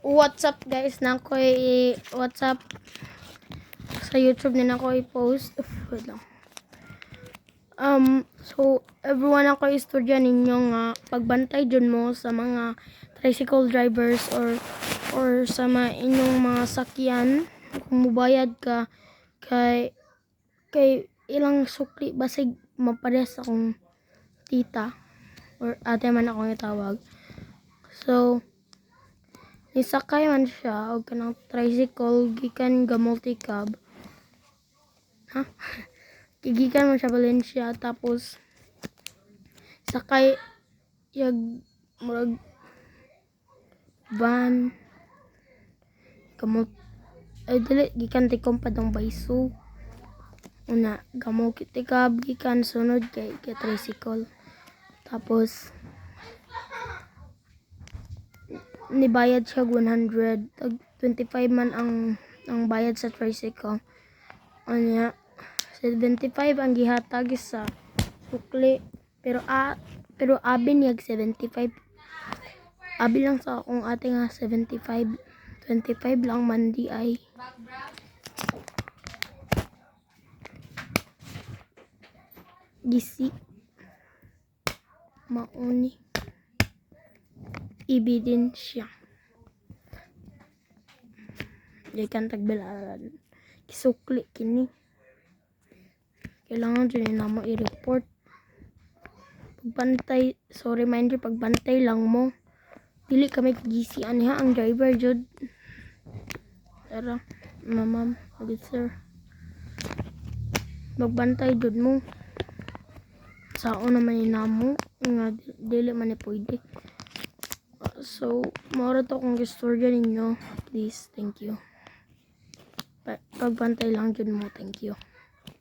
What's up guys, na ko'y what's up sa YouTube na ko'y post. Wait lang. So everyone ako istorya ninyo nga pagbantay dyan mo sa mga tricycle drivers or sa mga inyong mga sakyan kung mubayad ka kay ilang sukli basig mapares akong tita or ate man akong itawag. So nisakay man siya og kanang tricycle gikan ga multicab. Gikan man siya Valencia tapos sakay yag murag van kamot ay dili gikan tikom padong bayso. Una gamo kitikab gikan sunod kay tricycle. Tapos nibayad siya 100, 25 man ang bayad sa tricycle. Anya 75 ang gihatag sa sukli pero abi niyag 75. Abi lang sa akong ate nga 75. 25 lang man di ay. Gisi mauni ebidensya gikan tagbilaran kisukli kini kailangan dyan na mo i-report pagbantay. So reminder, pagbantay lang mo dili kami gisian ha ang driver jud. Tara ma'am good sir, magbantay jud mo sao naman inamo nga dili man ni pwede. So mora to kung istorya ninyo, please, thank you. Pagbantay lang jud mo, thank you.